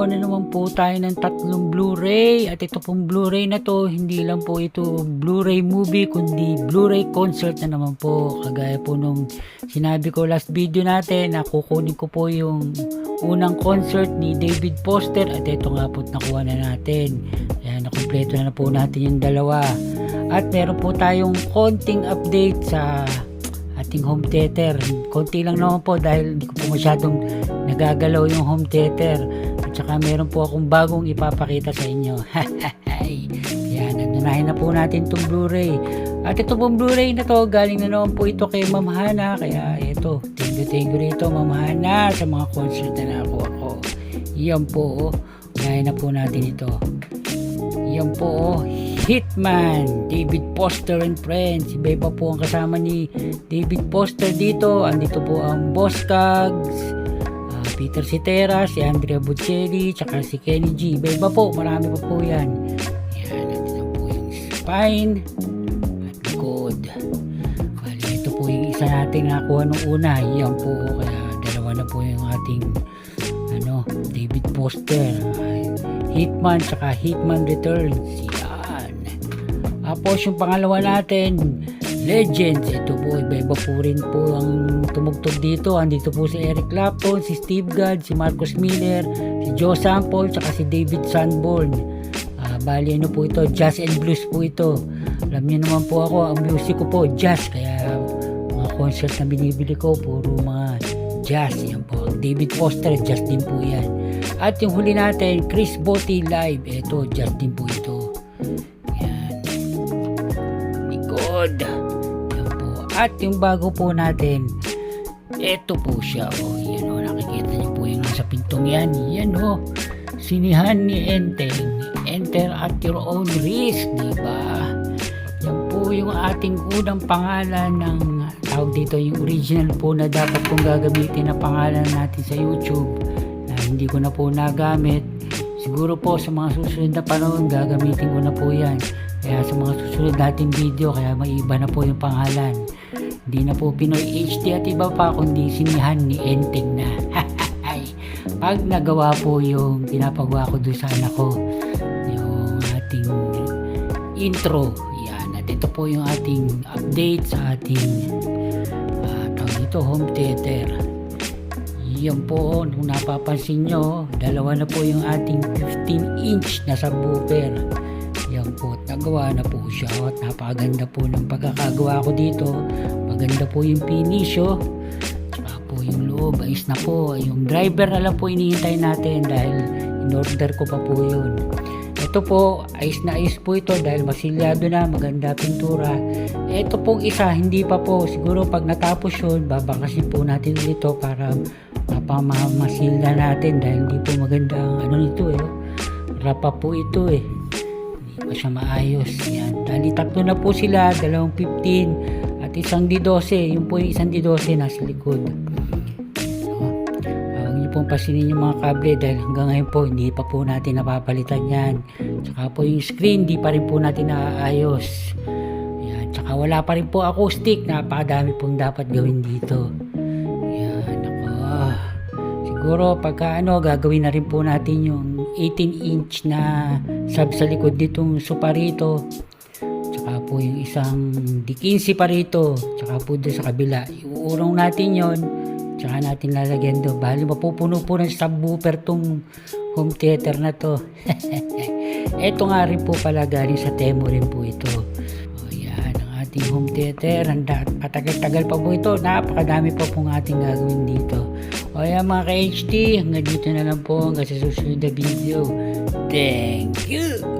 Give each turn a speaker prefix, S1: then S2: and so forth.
S1: Nakakuha na naman po tayo ng 3 Blu-ray at ito pong Blu-ray na to, hindi lang po ito Blu-ray movie kundi Blu-ray concert na naman po. Kagaya po nung sinabi ko last video natin na kukunin ko po yung unang concert ni David Foster at ito nga po nakuha na natin. Ayan, nakumpleto na po natin yung dalawa. At meron po tayong konting update sa ating home theater. Konti lang naman po dahil hindi ko po masyadong nagagalaw yung home theater. At saka meron po akong bagong ipapakita sa inyo. Yan, nanunahin na po natin itong Blu-ray. At ito pong Blu-ray na to, galing na naman po ito kay Ma'am Hana. Kaya ito, thank you rito Ma'am Hana sa mga concert na nakuha ko. Yan po, unahin na po natin ito. Yan po, Hitman, David Foster and Friends. Iba po ang kasama ni David Foster dito. Andito po ang Boss Cags, Peter Cetera, si Andrea Bocelli, tsaka si Kenny G. Iba po, marami pa po yan. Yan, andito po yung spine at likod. Bali, ito po yung isa natin nakuha nung una. Yan po, kaya dalawa na po yung ating David Foster, Hitman, tsaka Hitman Returns. Yan. Tapos yung pangalawa natin, Legends. Ito po, iba-iba po rin po ang tumugtog dito. Andito po si Eric Clapton, si Steve Gadd, si Marcus Miller, si Joe Sample, tsaka si David Sanborn. Bali ano po ito, jazz and blues po ito. Alam niyo naman po ako, ang music ko po jazz, kaya mga concert na binibili ko puro mga jazz. Yan po, David Foster, jazz din po yan. At yung huli natin, Chris Botti Live. Ito, jazz din po ito. Yan. Likod. Yan po. At yung bago po natin, ito po siya. Yan o, nakikita niyo po yung nasa pintong yan. Yan o, Sinihan ni Enteng. Enter at your own risk, diba? Yan po yung ating unang pangalan ng tawag dito, yung original po na dapat kong gagamitin na pangalan natin sa YouTube. Hindi ko na po nagamit. Siguro po sa mga susunod na panahon gagamitin ko na po yan. Kaya sa mga susunod natin video, kaya may iba na po yung pangalan. Hindi na po Pinoy HD at iba pa kundi Sinihan ni Enteng na. Pag nagawa po yung pinapagawa ko doon sa anak ko, yung ating intro, yan. At ito po yung ating update sa ating tawag dito, home theater. Yan po, kung napapansin nyo, dalawa na po yung ating 15-inch na subwoofer. Yan po, nagawa na po siya at napakaganda po ng pagkakagawa ko dito. Maganda po yung pinisyo, tsaka po yung loob, ayos na po. Yung driver na lang po inihintay natin dahil in-order ko pa po yun. Ito po, ayos na ayos po ito dahil masilyado na, maganda pintura. Ito pong isa, hindi pa po. Siguro pag natapos yun, babakasin po natin dito para mapamasilda natin dahil hindi po maganda ang nito rapa po ito hindi pa siya maayos. Yan, dahil tatlo na po sila, dalawang 15 at isang D12. Yung po yung isang D12 nasa likod. Huwag niyo pong pasinin yung mga kable dahil hanggang ngayon po hindi pa po natin napapalitan yan. Tsaka po yung screen di pa rin po natin naaayos. Yan, tsaka wala pa rin po acoustic. Napakadami pong dapat gawin dito. Siguro pagka gagawin na rin po natin yung 18-inch na sub sa likod nitong sopa rito. Tsaka po yung isang D15 pa rito. Tsaka po doon sa kabila. Iuurong natin yon. Tsaka natin lalagyan doon. Bali mapupuno po ng subwoofer tong home theater na to. Ito nga rin po pala galing sa Temu rin po ito. Yan ang ating home theater. Patagal-tagal pa po ito. Napakadami pa pong ating gagawin dito. O yan mga ka-HD, hanggang dito na lang po hanggang sa susunod na video. Thank you!